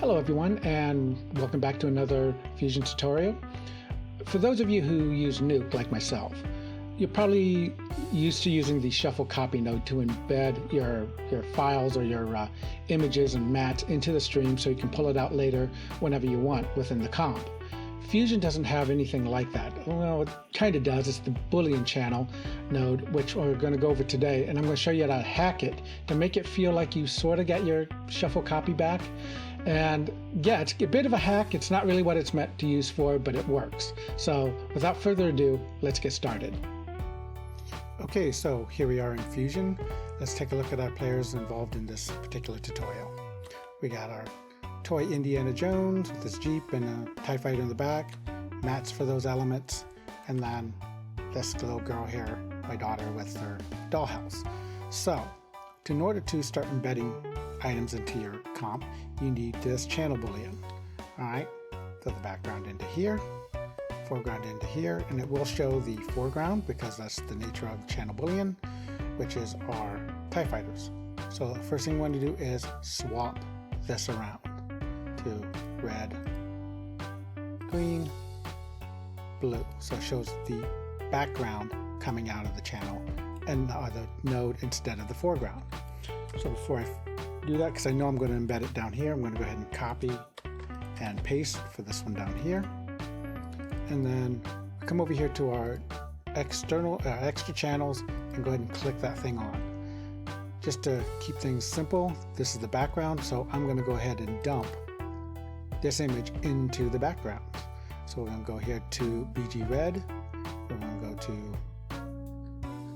Hello everyone, and welcome back to another Fusion tutorial. For those of you who use Nuke like myself, you're probably used to using the ShuffleCopy node to embed your files or your images and mats into the stream so you can pull it out later whenever you want within the comp. Fusion doesn't have anything like that. Well, it kind of does. It's the Boolean channel node, which we're going to go over today, and I'm going to show you how to hack it to make it feel like you sort of get your ShuffleCopy back. And yeah, it's a bit of a hack. It's not really what it's meant to use for, but it works. So without further ado, let's get started. Okay, so here we are in Fusion. Let's take a look at our players involved in this particular tutorial. We got our toy Indiana Jones with his Jeep and a TIE fighter in the back, mats for those elements, and then this little girl here, my daughter, with her dollhouse. So, in order to start embedding items into your comp, you need this channel Boolean. Alright, throw the background into here, foreground into here, and it will show the foreground because that's the nature of channel Boolean, which is our TIE fighters. So the first thing you want to do is swap this around to red, green, blue. So it shows the background coming out of the channel and the node instead of the foreground. So before I do that, because I know I'm going to embed it down here, I'm going to go ahead and copy and paste for this one down here. And then come over here to our extra channels and go ahead and click that thing on. Just to keep things simple, this is the background, so I'm going to go ahead and dump this image into the background. So we're going to go here to BG Red, we're going to go to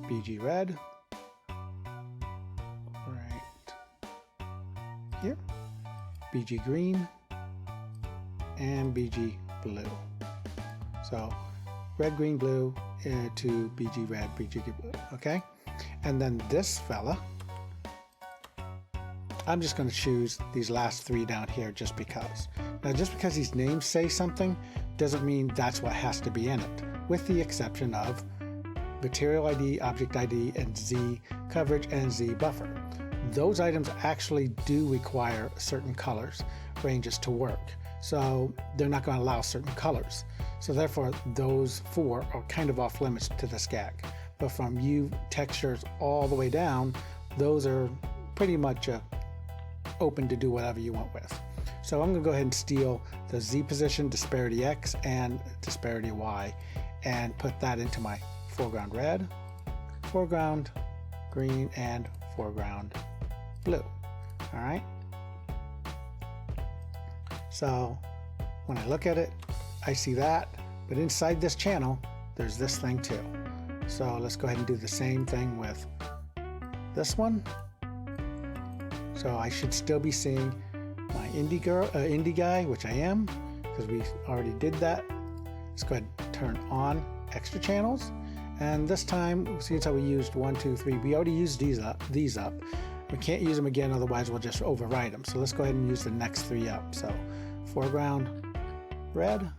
BG Red, right here, BG Green, and BG Blue. So red, green, blue to BG Red, BG Blue, okay? And then this fella, I'm just going to choose these last three down here just because. Now, just because these names say something doesn't mean that's what has to be in it, with the exception of material ID, object ID, and Z coverage and Z buffer. Those items actually do require certain colors ranges to work, so they're not going to allow certain colors. So therefore, those four are kind of off limits to this gag. But from U textures all the way down, those are pretty much open to do whatever you want with. So I'm going to go ahead and steal the Z position, disparity X, and disparity Y, and put that into my foreground red, foreground green, and foreground blue. All right. So when I look at it, I see that, but inside this channel, there's this thing too. So let's go ahead and do the same thing with this one. So I should still be seeing my indie guy, which I am, because we already did that. Let's go ahead and turn on extra channels. And this time, since we used 1, 2, 3, we already used these up. We can't use them again, otherwise we'll just overwrite them. So let's go ahead and use the next three up. So foreground red,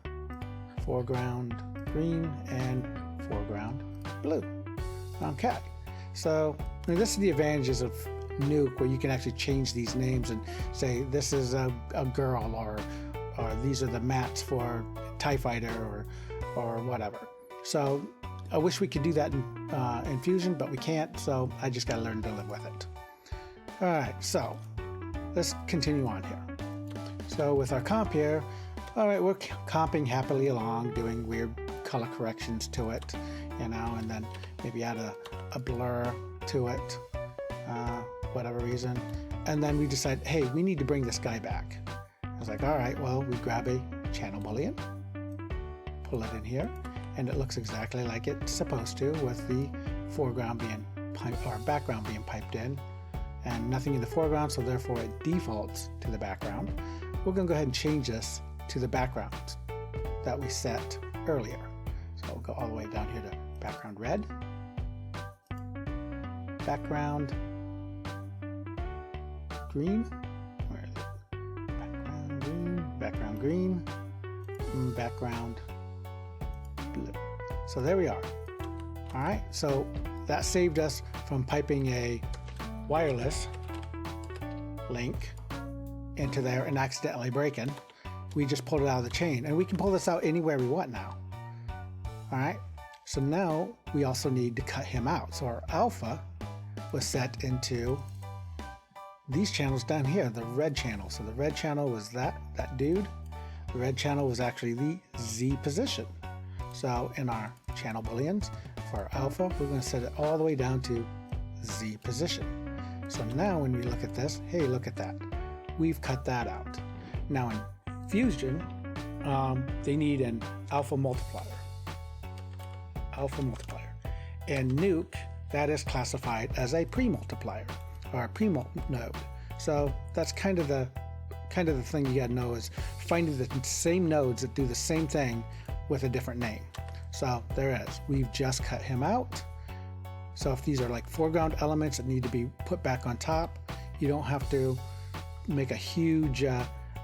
foreground green, and foreground blue. Okay. So this is the advantages of Nuke, where you can actually change these names and say this is a girl, or these are the mats for TIE fighter, or whatever. So I wish we could do that in Fusion, but we can't, so I just got to learn to live with it. All right, so let's continue on here. So with our comp here, all right, we're comping happily along, doing weird color corrections to it, and then maybe add a blur to it, whatever reason. And then we decide, hey, we need to bring this guy back. I was like, all right, well, we grab a channel Boolean, pull it in here, and it looks exactly like it's supposed to, with the foreground being piped, or background being piped in, and nothing in the foreground, so therefore it defaults to the background. We're going to go ahead and change this to the background that we set earlier. So we'll go all the way down here to background red, background green, where is it? Background green, background blue. So there we are. All right, so that saved us from piping a wireless link into there and accidentally breaking. We just pulled it out of the chain, and we can pull this out anywhere we want now. All right, so now we also need to cut him out. So our alpha was set into these channels down here, the red channel. So the red channel was that dude. The red channel was actually the Z position. So in our channel booleans for our alpha, we're going to set it all the way down to Z position. So now when we look at this, hey, look at that. We've cut that out. Now in Fusion, they need an alpha multiplier. And Nuke, that is classified as a pre-multiplier or a pre-mult node. So that's kind of the thing you gotta know, is finding the same nodes that do the same thing with a different name. So there it is. We've just cut him out. So if these are like foreground elements that need to be put back on top, you don't have to make a huge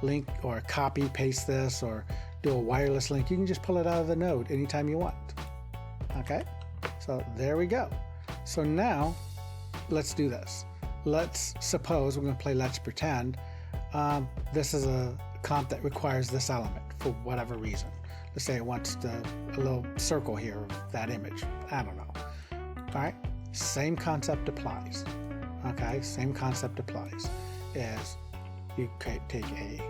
link or copy paste this or do a wireless link. You can just pull it out of the node anytime you want. Okay, so there we go. So now let's do this. Let's suppose we're going to play Let's Pretend. This is a comp that requires this element for whatever reason. Let's say it wants a little circle here of that image. I don't know. All right, same concept applies. Okay, same concept applies. Is you take a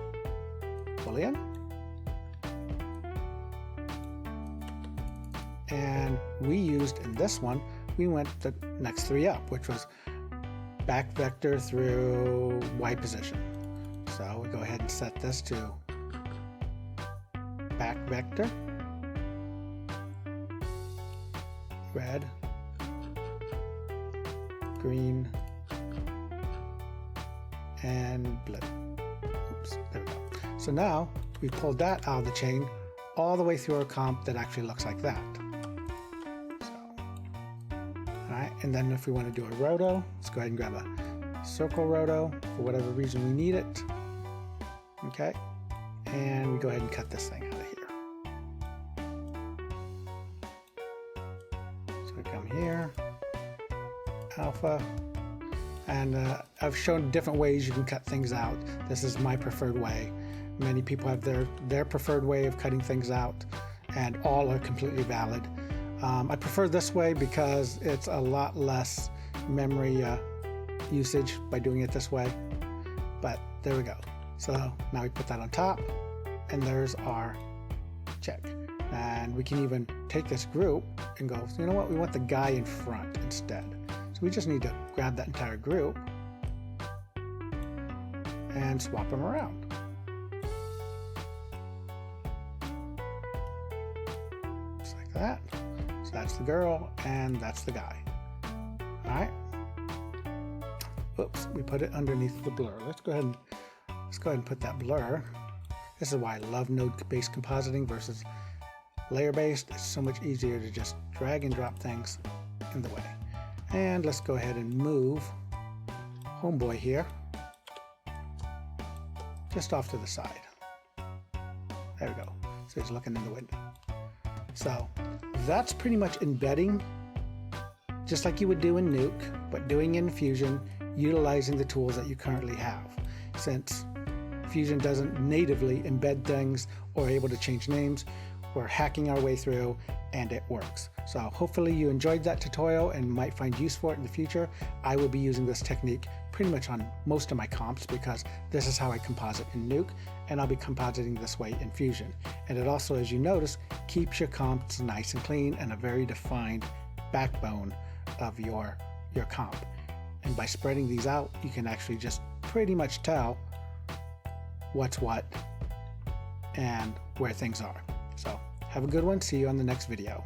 Boolean and we used in this one, we went the next three up, which was back vector through Y position. So we go ahead and set this to back vector, red, green, and blue. Oops, there we go. So now we pulled that out of the chain all the way through our comp that actually looks like that. So, all right, and then if we want to do a roto, let's go ahead and grab a circle roto for whatever reason we need it. Okay, and we go ahead and cut this thing out of here. So we come here, alpha, and I've shown different ways you can cut things out. This is my preferred way. Many people have their preferred way of cutting things out, and all are completely valid. I prefer this way because it's a lot less memory usage by doing it this way. But there we go. So now we put that on top, and there's our check. And we can even take this group and go, you know what, we want the guy in front instead. So we just need to grab that entire group and swap them around. Just like that. So that's the girl and that's the guy. All right. Oops, we put it underneath the blur. Let's go ahead and put that blur. This is why I love node-based compositing versus layer-based. It's so much easier to just drag and drop things in the way. And let's go ahead and move homeboy here just off to the side. There we go. So he's looking in the window. So that's pretty much embedding just like you would do in Nuke, but doing in Fusion, utilizing the tools that you currently have. Since Fusion doesn't natively embed things or able to change names, we're hacking our way through and it works. So hopefully you enjoyed that tutorial and might find use for it in the future. I will be using this technique pretty much on most of my comps because this is how I composite in Nuke, and I'll be compositing this way in Fusion. And it also, as you notice, keeps your comps nice and clean and a very defined backbone of your comp. And by spreading these out, you can actually just pretty much tell what's what and where things are. So have a good one. See you on the next video.